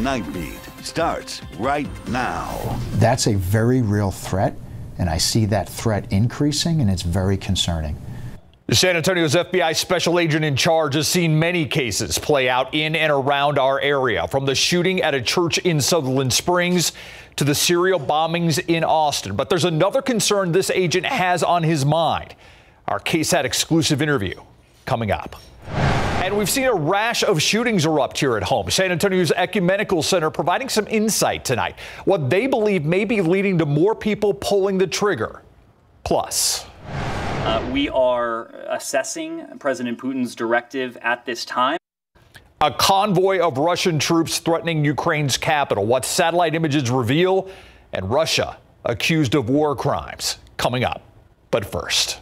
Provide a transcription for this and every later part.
Nightbeat starts right now. That's a very real threat, and I see that threat increasing, and it's very concerning. San Antonio's FBI special agent in charge has seen many cases play out in and around our area, from the shooting at a church in Sutherland Springs to the serial bombings in Austin. But there's another concern this agent has on his mind. Our KSAT exclusive interview coming up. And we've seen a rash of shootings erupt here at home. San Antonio's Ecumenical Center providing some insight tonight, what they believe may be leading to more people pulling the trigger. Plus, we are assessing President Putin's directive at this time. A convoy of Russian troops threatening Ukraine's capital, what satellite images reveal, and Russia accused of war crimes. Coming up. But first,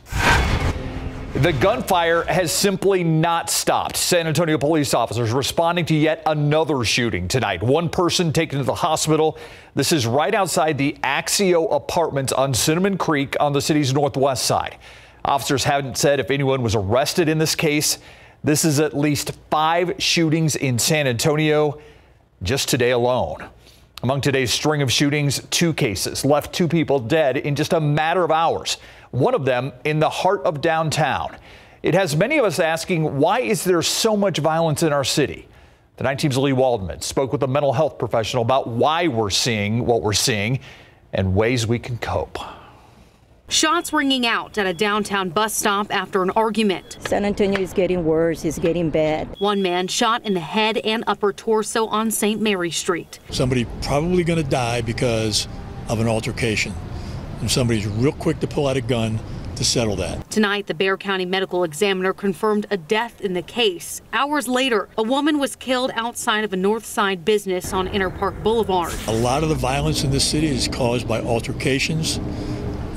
the gunfire has simply not stopped. San Antonio police officers responding to yet another shooting tonight. One person taken to the hospital. This is right outside the Axio Apartments on Cinnamon Creek on the city's northwest side. Officers haven't said if anyone was arrested in this case. This is at least 5 shootings in San Antonio just today alone. Among today's string of shootings, 2 cases left 2 people dead in just a matter of hours. One of them in the heart of downtown. It has many of us asking, why is there so much violence in our city? The 9 Team's Lee Waldman spoke with a mental health professional about why we're seeing what we're seeing and ways we can cope. Shots ringing out at a downtown bus stop after an argument. San Antonio is getting worse, it's getting bad. One man shot in the head and upper torso on St. Mary Street. Somebody probably going to die because of an altercation. And somebody's real quick to pull out a gun to settle that. Tonight, the Bexar County medical examiner confirmed a death in the case. Hours later, a woman was killed outside of a North Side business on Inner Park Boulevard. A lot of the violence in this city is caused by altercations,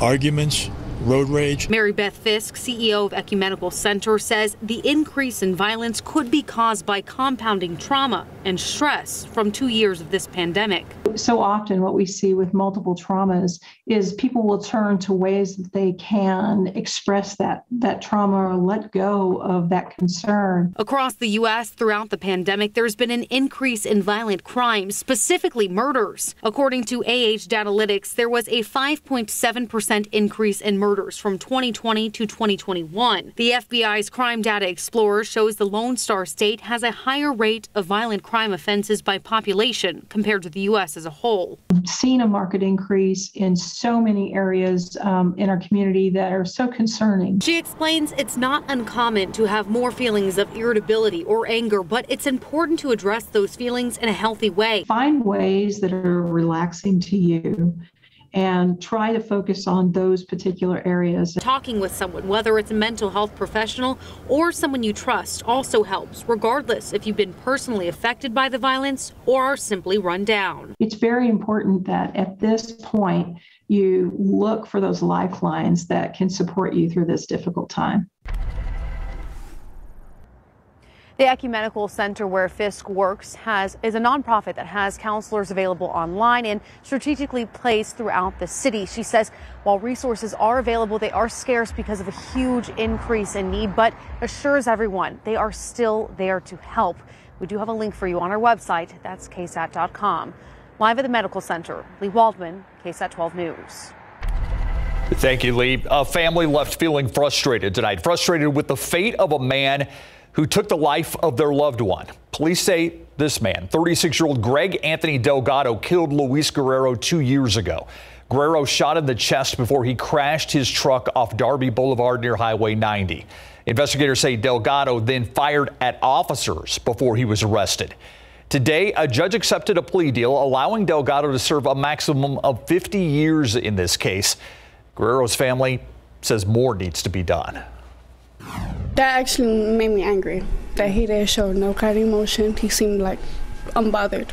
arguments, road rage. Mary Beth Fisk, CEO of Ecumenical Center, says the increase in violence could be caused by compounding trauma and stress from 2 years of this pandemic. So often what we see with multiple traumas is people will turn to ways that they can express that trauma or let go of that concern. Across the U.S. throughout the pandemic, there's been an increase in violent crimes, specifically murders. According to Datalytics, there was a 5.7% increase in murders from 2020 to 2021. The FBI's Crime Data Explorer shows the Lone Star State has a higher rate of violent crime offenses by population compared to the U.S. as a whole. We've seen a marked increase in so many areas in our community that are so concerning. She explains it's not uncommon to have more feelings of irritability or anger, but it's important to address those feelings in a healthy way. Find ways that are relaxing to you and try to focus on those particular areas. Talking with someone, whether it's a mental health professional or someone you trust, also helps, regardless if you've been personally affected by the violence or are simply run down. It's very important that at this point you look for those lifelines that can support you through this difficult time. The Ecumenical Center where Fisk works is a nonprofit that has counselors available online and strategically placed throughout the city. She says while resources are available, they are scarce because of a huge increase in need, but assures everyone they are still there to help. We do have a link for you on our website. That's KSAT.com. Live at the Medical Center, Lee Waldman, KSAT 12 News. Thank you, Lee. A family left feeling frustrated tonight, frustrated with the fate of a man who took the life of their loved one. Police say this man, 36-year-old Greg Anthony Delgado, killed Luis Guerrero 2 years ago. Guerrero shot in the chest before he crashed his truck off Darby Boulevard near Highway 90. Investigators say Delgado then fired at officers before he was arrested. Today, a judge accepted a plea deal allowing Delgado to serve a maximum of 50 years in this case. Guerrero's family says more needs to be done. That actually made me angry, that he didn't show no kind of emotion. He seemed like unbothered.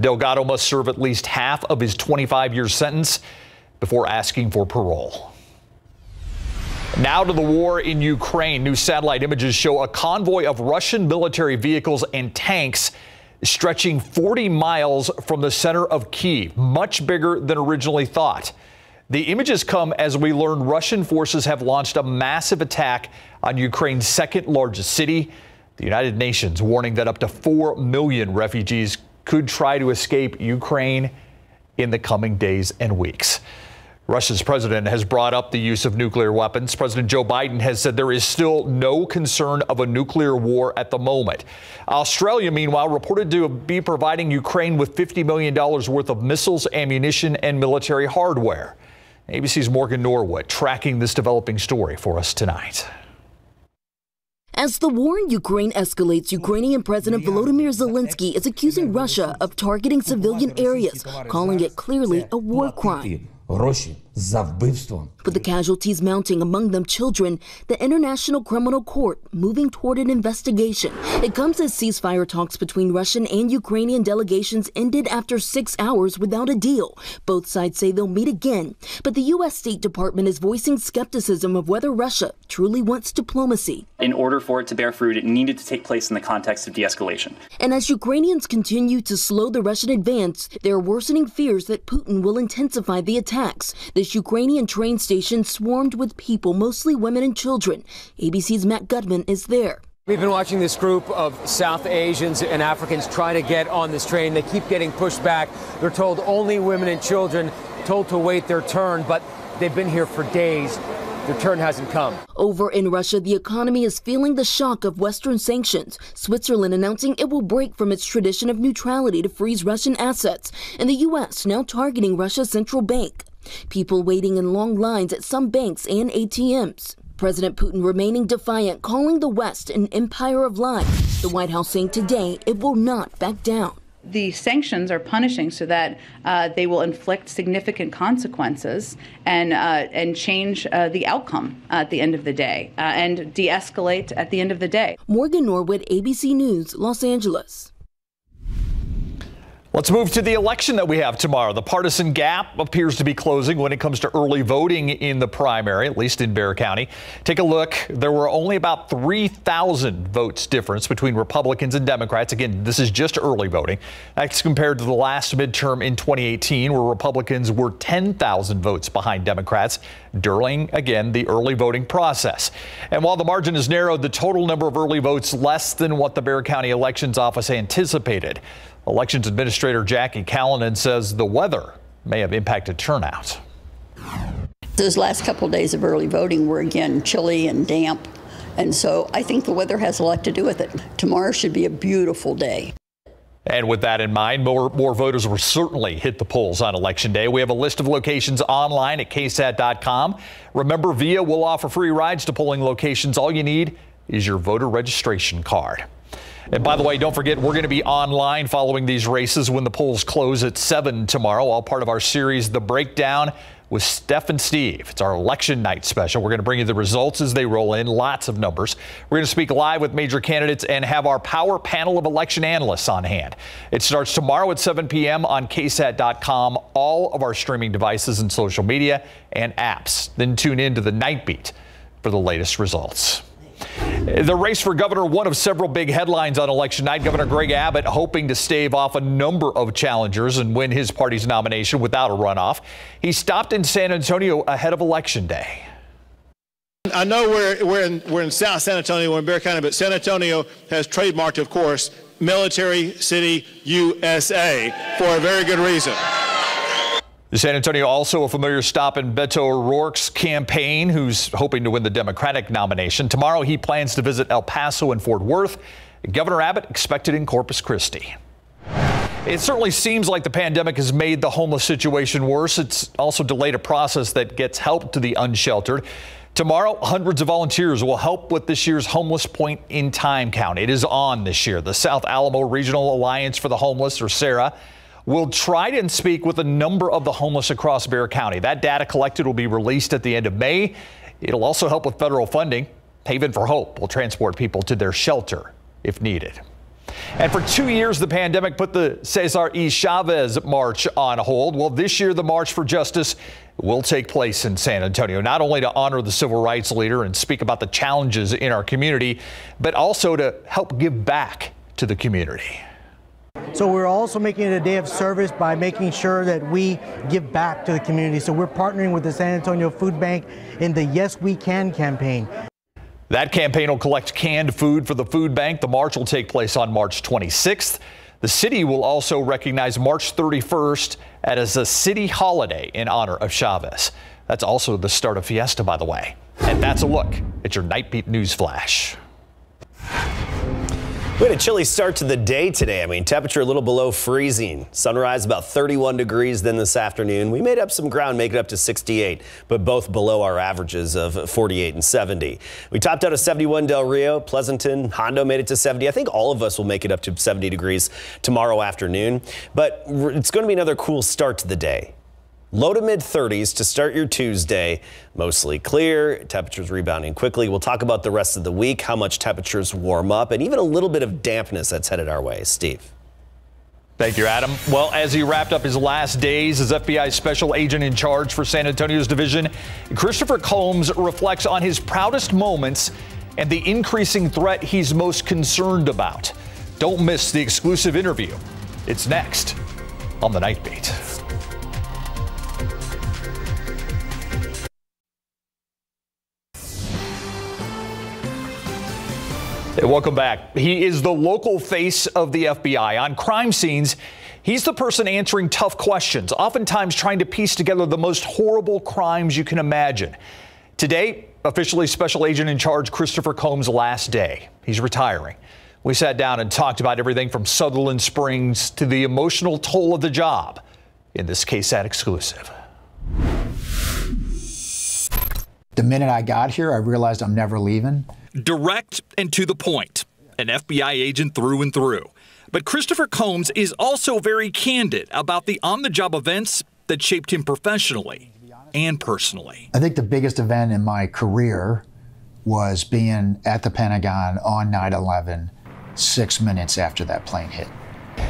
Delgado must serve at least half of his 25-year sentence before asking for parole. Now to the war in Ukraine. New satellite images show a convoy of Russian military vehicles and tanks stretching 40 miles from the center of Kyiv, much bigger than originally thought. The images come as we learn Russian forces have launched a massive attack on Ukraine's second largest city. The United Nations warning that up to 4 million refugees could try to escape Ukraine in the coming days and weeks. Russia's president has brought up the use of nuclear weapons. President Joe Biden has said there is still no concern of a nuclear war at the moment. Australia, meanwhile, reported to be providing Ukraine with $50 million worth of missiles, ammunition, and military hardware. ABC's Morgan Norwood tracking this developing story for us tonight. As the war in Ukraine escalates, Ukrainian President Volodymyr Zelensky is accusing Russia of targeting civilian areas, calling it clearly a war crime. With the casualties mounting, among them children, the International Criminal Court moving toward an investigation. It comes as ceasefire talks between Russian and Ukrainian delegations ended after 6 hours without a deal. Both sides say they'll meet again, but the U.S. State Department is voicing skepticism of whether Russia truly wants diplomacy. In order for it to bear fruit, it needed to take place in the context of de-escalation. And as Ukrainians continue to slow the Russian advance, there are worsening fears that Putin will intensify the attacks. This Ukrainian train station swarmed with people, mostly women and children. ABC's Matt Gutman is there. We've been watching this group of South Asians and Africans try to get on this train. They keep getting pushed back. They're told only women and children, told to wait their turn, but they've been here for days. Their turn hasn't come. Over in Russia, the economy is feeling the shock of Western sanctions. Switzerland announcing it will break from its tradition of neutrality to freeze Russian assets. And the U.S. now targeting Russia's central bank. People waiting in long lines at some banks and ATMs. President Putin remaining defiant, calling the West an empire of lies. The White House saying today it will not back down. The sanctions are punishing so that they will inflict significant consequences and change the outcome at the end of the day and de-escalate at the end of the day. Morgan Norwood, ABC News, Los Angeles. Let's move to the election that we have tomorrow. The partisan gap appears to be closing when it comes to early voting in the primary, at least in Bexar County. Take a look. There were only about 3,000 votes difference between Republicans and Democrats. Again, this is just early voting. That's compared to the last midterm in 2018, where Republicans were 10,000 votes behind Democrats during, again, the early voting process. And while the margin is narrowed, the total number of early votes less than what the Bexar County Elections Office anticipated. Elections Administrator Jackie Callanan says the weather may have impacted turnout. Those last couple of days of early voting were again chilly and damp, and so I think the weather has a lot to do with it. Tomorrow should be a beautiful day. And with that in mind, more voters will certainly hit the polls on Election Day. We have a list of locations online at KSAT.com. Remember, VIA will offer free rides to polling locations. All you need is your voter registration card. And by the way, don't forget, we're going to be online following these races when the polls close at 7 tomorrow, all part of our series, The Breakdown with Steph and Steve. It's our election night special. We're going to bring you the results as they roll in, lots of numbers. We're going to speak live with major candidates and have our power panel of election analysts on hand. It starts tomorrow at 7 p.m. on KSAT.com, all of our streaming devices and social media and apps. Then tune in to the Nightbeat for the latest results. The race for governor, one of several big headlines on election night. Governor Greg Abbott hoping to stave off a number of challengers and win his party's nomination without a runoff. He stopped in San Antonio ahead of Election Day. I know we're in South San Antonio, we're in Bexar County, but San Antonio has trademarked, of course, Military City, USA, for a very good reason. San Antonio also a familiar stop in Beto O'Rourke's campaign, who's hoping to win the Democratic nomination. Tomorrow he plans to visit El Paso and Fort Worth. Governor Abbott expected in Corpus Christi. It certainly seems like the pandemic has made the homeless situation worse. It's also delayed a process that gets help to the unsheltered. Tomorrow, hundreds of volunteers will help with this year's Homeless Point in Time count. It is on this year. The South Alamo Regional Alliance for the Homeless, or SARA, will try and speak with a number of the homeless across Bexar County. That data collected will be released at the end of May. It'll also help with federal funding. Haven for Hope will transport people to their shelter if needed. And for 2 years, the pandemic put the Cesar E. Chavez March on hold. Well, this year, the March for Justice will take place in San Antonio, not only to honor the civil rights leader and speak about the challenges in our community, but also to help give back to the community. So we're also making it a day of service by making sure that we give back to the community. So we're partnering with the San Antonio Food Bank in the Yes We Can campaign. That campaign will collect canned food for the food bank. The march will take place on March 26th. The city will also recognize March 31st as a city holiday in honor of Chavez. That's also the start of Fiesta, by the way. And that's a look at your Nightbeat News Flash. We had a chilly start to the day today. I mean, temperature a little below freezing. Sunrise about 31 degrees then this afternoon. We made up some ground, make it up to 68, but both below our averages of 48 and 70. We topped out at 71 Del Rio, Pleasanton, Hondo made it to 70. I think all of us will make it up to 70 degrees tomorrow afternoon, but it's going to be another cool start to the day. Low to mid 30s to start your Tuesday. Mostly clear. Temperatures rebounding quickly. We'll talk about the rest of the week, how much temperatures warm up, and even a little bit of dampness that's headed our way. Steve. Thank you, Adam. Well, as he wrapped up his last days as FBI special agent in charge for San Antonio's division, Christopher Combs reflects on his proudest moments and the increasing threat he's most concerned about. Don't miss the exclusive interview. It's next on the Nightbeat. Hey, welcome back. He is the local face of the FBI. On crime scenes, he's the person answering tough questions, oftentimes trying to piece together the most horrible crimes you can imagine. Today, officially Special Agent in Charge Christopher Combs' last day. He's retiring. We sat down and talked about everything from Sutherland Springs to the emotional toll of the job in this KSAT exclusive. The minute I got here, I realized I'm never leaving. Direct and to the point, an FBI agent through and through. But Christopher Combs is also very candid about the on-the-job events that shaped him professionally and personally. I think the biggest event in my career was being at the Pentagon on 9/11, 6 minutes after that plane hit.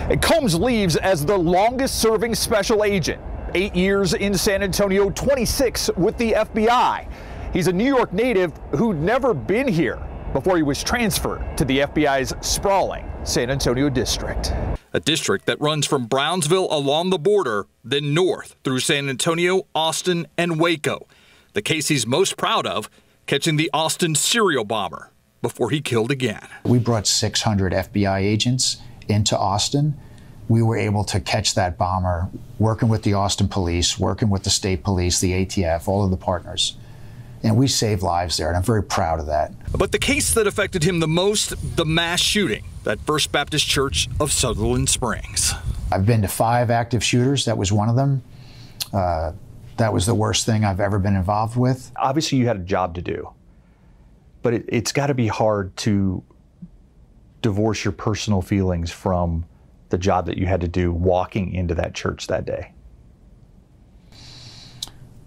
And Combs leaves as the longest-serving special agent. 8 years in San Antonio, 26 with the FBI. He's a New York native who'd never been here before he was transferred to the FBI's sprawling San Antonio district. A district that runs from Brownsville along the border, then north through San Antonio, Austin, and Waco. The case he's most proud of, catching the Austin serial bomber before he killed again. We brought 600 FBI agents into Austin. We were able to catch that bomber, working with the Austin police, working with the state police, the ATF, all of the partners. And we saved lives there, and I'm very proud of that. But the case that affected him the most, the mass shooting at First Baptist Church of Sutherland Springs. I've been to 5 active shooters. That was one of them. That was the worst thing I've ever been involved with. Obviously, you had a job to do, but it's got to be hard to divorce your personal feelings from the job that you had to do walking into that church that day.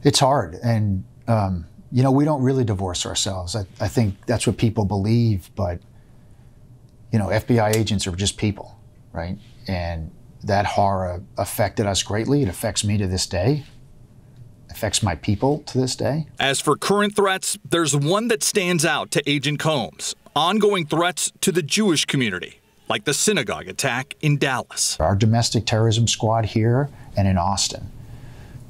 It's hard, and you know, we don't really divorce ourselves. I think that's what people believe, but, you know, FBI agents are just people, right? And that horror affected us greatly. It affects me to this day. It affects my people to this day. As for current threats, there's one that stands out to Agent Combs. Ongoing threats to the Jewish community, like the synagogue attack in Dallas. Our domestic terrorism squad here and in Austin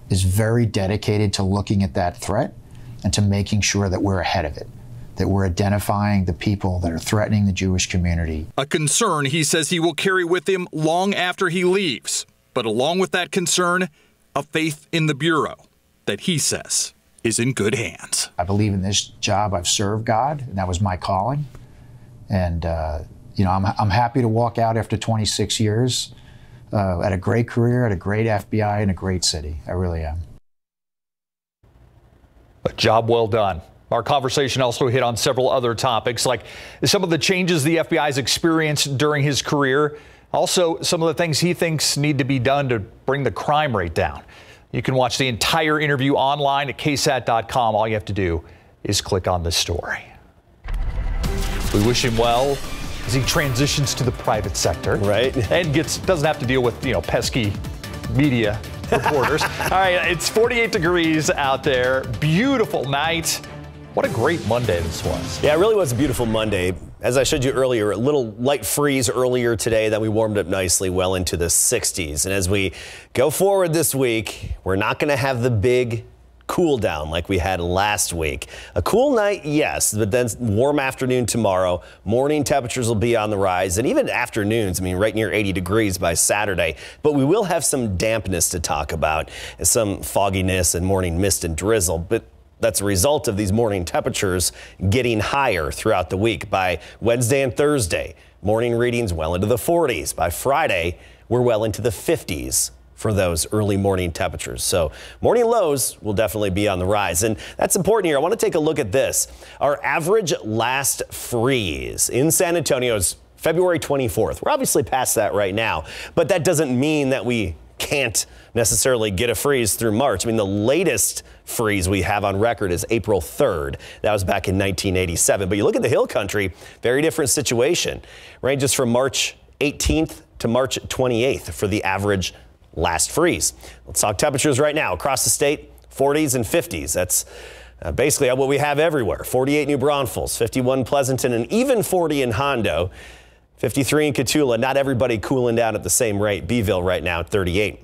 is very dedicated to looking at that threat and to making sure that we're ahead of it, that we're identifying the people that are threatening the Jewish community. A concern he says he will carry with him long after he leaves. But along with that concern, a faith in the Bureau that he says is in good hands. I believe in this job. I've served God, and that was my calling. And, you know, I'm happy to walk out after 26 years at a great career, at a great FBI, in a great city. I really am. A job well done. Our conversation also hit on several other topics, like some of the changes the FBI's experienced during his career. Also, some of the things he thinks need to be done to bring the crime rate down. You can watch the entire interview online at KSAT.com. All you have to do is click on this story. We wish him well as he transitions to the private sector. Right. And doesn't have to deal with, you know, pesky media reporters. All right, it's 48 degrees out there. Beautiful night. What a great Monday this was. Yeah, it really was a beautiful Monday. As I showed you earlier, a little light freeze earlier today, then we warmed up nicely well into the 60s. And as we go forward this week, we're not going to have the big cool down like we had last week. A cool night, yes, but then warm afternoon tomorrow. Morning temperatures will be on the rise, and even afternoons, I mean, right near 80 degrees by Saturday. But we will have some dampness to talk about, some fogginess and morning mist and drizzle. But that's a result of these morning temperatures getting higher throughout the week. By Wednesday and Thursday, morning readings well into the 40s. By Friday, we're well into the 50s. For those early morning temperatures. So morning lows will definitely be on the rise. And that's important here. I want to take a look at this. Our average last freeze in San Antonio is February 24th. We're obviously past that right now, but that doesn't mean that we can't necessarily get a freeze through March. I mean, the latest freeze we have on record is April 3rd. That was back in 1987. But you look at the Hill Country, very different situation. Ranges from March 18th to March 28th for the average last freeze. Let's talk temperatures right now across the state, 40s and 50s. That's basically what we have everywhere. 48 New Braunfels, 51 Pleasanton, and even 40 in Hondo, 53 in Cotulla. Not everybody cooling down at the same rate. Beeville right now, 38.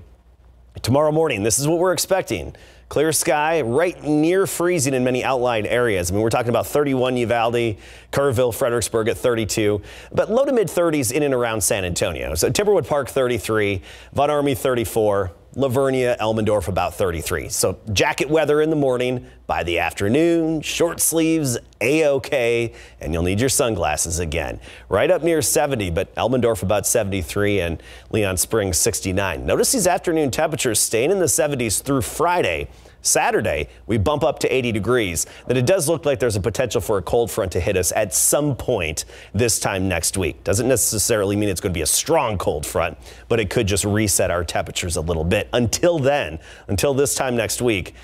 Tomorrow morning, this is what we're expecting. Clear sky, right near freezing in many outlying areas. I mean, we're talking about 31 Uvalde, Kerrville, Fredericksburg at 32, but low to mid 30s in and around San Antonio. So Timberwood Park 33, Von Army 34, Lavernia, Elmendorf about 33. So jacket weather in the morning. By the afternoon, short sleeves, A-OK, and you'll need your sunglasses again. Right up near 70, but Elmendorf about 73 and Leon Springs 69. Notice these afternoon temperatures staying in the 70s through Friday. Saturday, we bump up to 80 degrees. Then it does look like there's a potential for a cold front to hit us at some point this time next week. Doesn't necessarily mean it's going to be a strong cold front, but it could just reset our temperatures a little bit. Until then, until this time next week,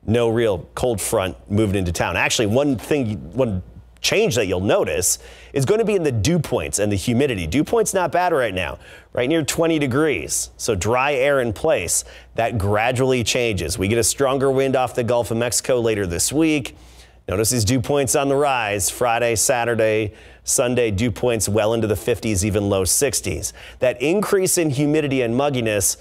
no real cold front moving into town. Actually, one change that you'll notice is going to be in the dew points and the humidity. Dew points not bad right now, right near 20 degrees. So dry air in place. That gradually changes. We get a stronger wind off the Gulf of Mexico later this week. Notice these dew points on the rise. Friday, Saturday, Sunday, dew points well into the 50s, even low 60s. That increase in humidity and mugginess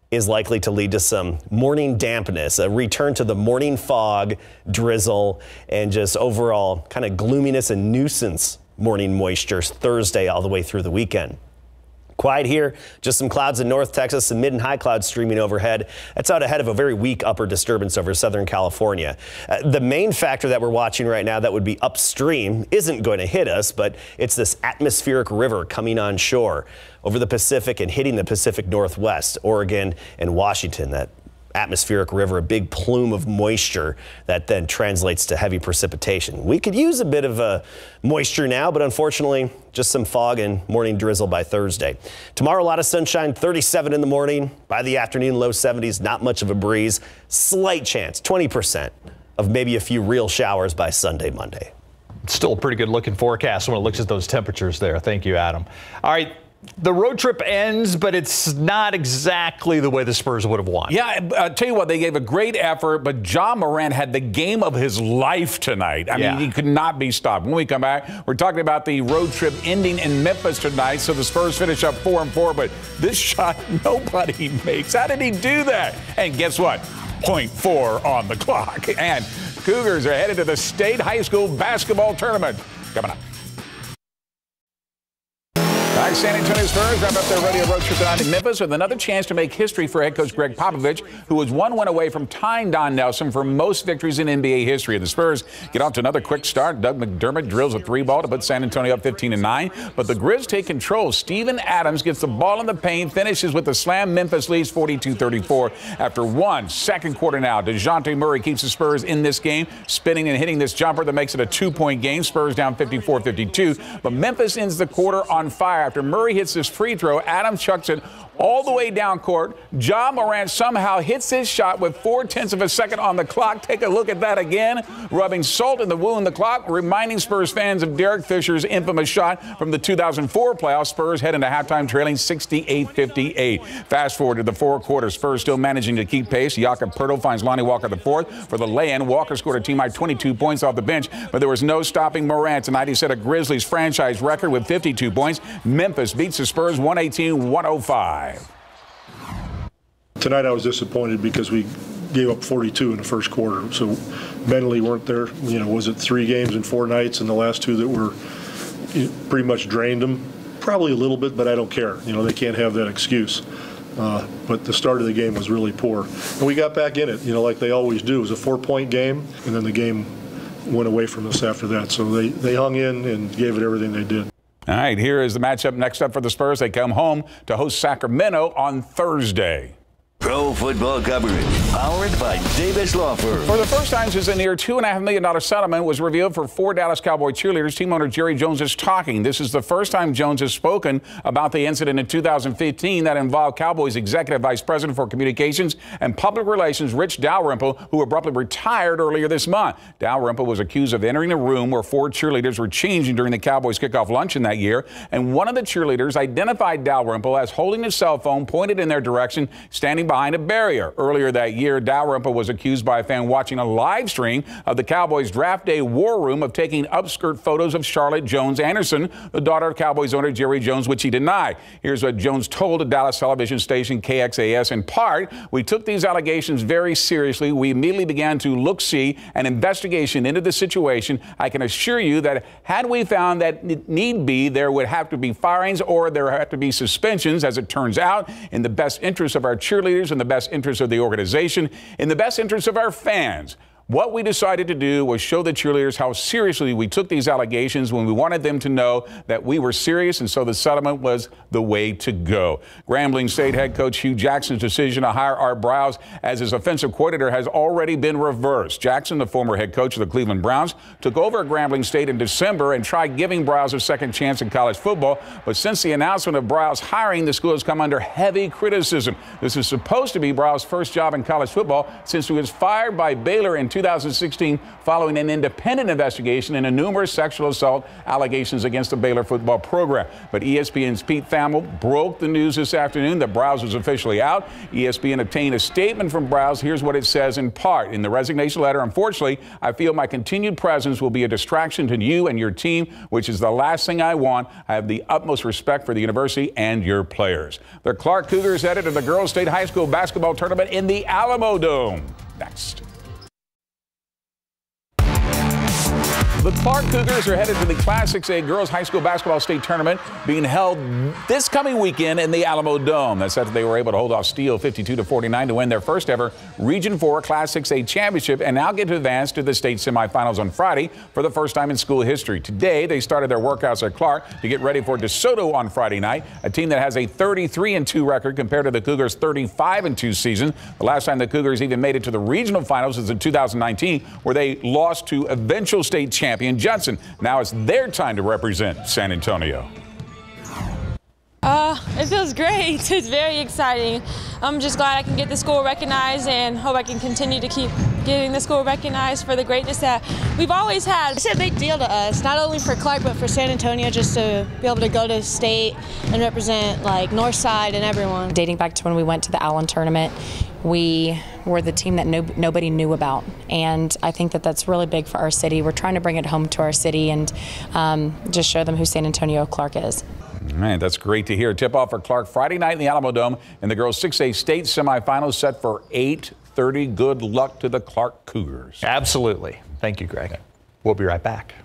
is likely to lead to some morning dampness, a return to the morning fog, drizzle, and just overall kind of gloominess and nuisance morning moisture Thursday all the way through the weekend. Quiet here, just some clouds in North Texas, some mid and high clouds streaming overhead. That's out ahead of a very weak upper disturbance over Southern California. The main factor that we're watching right now that would be upstream isn't going to hit us, but it's this atmospheric river coming on shore over the Pacific and hitting the Pacific Northwest, Oregon and Washington. That atmospheric river, a big plume of moisture that then translates to heavy precipitation. We could use a bit of moisture now, but unfortunately, just some fog and morning drizzle by Thursday. Tomorrow, a lot of sunshine, 37 in the morning. By the afternoon, low 70s, not much of a breeze. Slight chance, 20% of maybe a few real showers by Sunday, Monday. Still a pretty good looking forecast when it looks at those temperatures there. Thank you, Adam. All right. The road trip ends, but it's not exactly the way the Spurs would have won. Yeah, I'll tell you what, they gave a great effort, but Ja Morant had the game of his life tonight. I mean, he could not be stopped. When we come back, we're talking about the road trip ending in Memphis tonight, so the Spurs finish up 4-4, but this shot nobody makes. How did he do that? And guess what? 0.4 on the clock. And Cougars are headed to the state high school basketball tournament. Coming up. All right, San Antonio Spurs wrap up their radio road trip tonight in Memphis with another chance to make history for head coach Greg Popovich, who was one win away from tying Don Nelson for most victories in NBA history. The Spurs get off to another quick start. Doug McDermott drills a 3-ball to put San Antonio up 15-9. But the Grizz take control. Steven Adams gets the ball in the paint, finishes with the slam. Memphis leads 42-34 after 1 second quarter now. DeJounte Murray keeps the Spurs in this game, spinning and hitting this jumper that makes it a 2-point game. Spurs down 54-52. But Memphis ends the quarter on fire. After Murray hits this free throw, Adams chucks it all the way down court. Ja Morant somehow hits his shot with 0.4 of a second on the clock. Take a look at that again, rubbing salt in the wound. The clock, reminding Spurs fans of Derek Fisher's infamous shot from the 2004 playoffs. Spurs head into halftime trailing 68-58. Fast forward to the fourth quarter. Spurs still managing to keep pace. Jakob Poeltl finds Lonnie Walker the fourth for the lay-in. Walker scored a team-high 22 points off the bench, but there was no stopping Morant. Tonight he set a Grizzlies franchise record with 52 points. Memphis beats the Spurs 118-105. Tonight I was disappointed because we gave up 42 in the first quarter. So mentally weren't there. Was it 3 games in 4 nights, and the last 2 that were pretty much drained them? Probably a little bit, but I don't care. They can't have that excuse. But the start of the game was really poor. And we got back in it, like they always do. It was a 4-point game, and then the game went away from us after that. So they hung in and gave it everything they did. All right, here is the matchup next up for the Spurs. They come home to host Sacramento on Thursday. Pro football coverage, powered by Davis Law Firm. For the first time since a near $2.5 million settlement was revealed for 4 Dallas Cowboy cheerleaders, team owner Jerry Jones is talking. This is the first time Jones has spoken about the incident in 2015 that involved Cowboys Executive Vice President for Communications and Public Relations Rich Dalrymple, who abruptly retired earlier this month. Dalrymple was accused of entering a room where 4 cheerleaders were changing during the Cowboys kickoff luncheon that year, and one of the cheerleaders identified Dalrymple as holding his cell phone pointed in their direction, standing behind a barrier. Earlier that year, Dalrymple was accused by a fan watching a live stream of the Cowboys draft day war room of taking upskirt photos of Charlotte Jones Anderson, the daughter of Cowboys owner Jerry Jones, which he denied. Here's what Jones told a Dallas television station KSAT. In part, we took these allegations very seriously. We immediately began to look-see an investigation into the situation. I can assure you that had we found that need be, there would have to be firings or there have to be suspensions, as it turns out, in the best interest of our cheerleaders and the best interest of the organization, in the best interest of our fans. What we decided to do was show the cheerleaders how seriously we took these allegations when we wanted them to know that we were serious, and so the settlement was the way to go. Grambling State head coach Hugh Jackson's decision to hire Art Browse as his offensive coordinator has already been reversed. Jackson, the former head coach of the Cleveland Browns, took over at Grambling State in December and tried giving Browse a second chance in college football, but since the announcement of Browse hiring, the school has come under heavy criticism. This is supposed to be Browse's first job in college football since he was fired by Baylor in 2016 following an independent investigation into numerous sexual assault allegations against the Baylor football program. But ESPN's Pete Thamel broke the news this afternoon that Browse was officially out. ESPN obtained a statement from Browse. Here's what it says in part. In the resignation letter, unfortunately, I feel my continued presence will be a distraction to you and your team, which is the last thing I want. I have the utmost respect for the university and your players. The Clark Cougars headed to the Girls State High School basketball tournament in the Alamo Dome. Next. The Clark Cougars are headed to the Class 6A Girls High School Basketball State Tournament being held this coming weekend in the Alamo Dome. That's after they were able to hold off Steele 52-49 to win their first ever Region 4 Class 6A championship and now get to advance to the state semifinals on Friday for the first time in school history. Today, they started their workouts at Clark to get ready for DeSoto on Friday night, a team that has a 33-2 record compared to the Cougars' 35-2 season. The last time the Cougars even made it to the regional finals was in 2019, where they lost to eventual state champion Judson. Now it's their time to represent San Antonio. It feels great. It's very exciting. I'm just glad I can get the school recognized and hope I can continue to keep getting the school recognized for the greatness that we've always had. It's a big deal to us, not only for Clark, but for San Antonio, just to be able to go to state and represent like Northside and everyone. Dating back to when we went to the Allen tournament, we were the team that nobody knew about, and I think that that's really big for our city. We're trying to bring it home to our city and just show them who San Antonio Clark is. All right, that's great to hear. Tip-off for Clark Friday night in the Alamo Dome, and the girls' 6A state semifinals set for 8:30. Good luck to the Clark Cougars. Absolutely. Thank you, Greg. We'll be right back.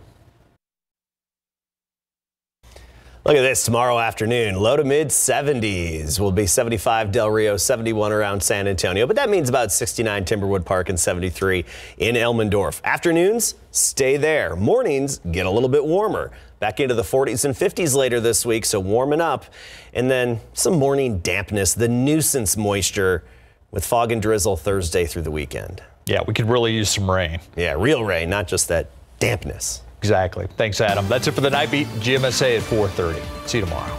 Look at this tomorrow afternoon. Low to mid 70s will be 75 Del Rio, 71 around San Antonio, but that means about 69 Timberwood Park and 73 in Elmendorf. Afternoons, stay there. Mornings get a little bit warmer. Back into the 40s and 50s later this week, so warming up. And then some morning dampness, the nuisance moisture with fog and drizzle Thursday through the weekend. Yeah, we could really use some rain. Yeah, real rain, not just that dampness. Exactly. Thanks, Adam. That's it for the Nightbeat. GMSA at 4:30. See you tomorrow.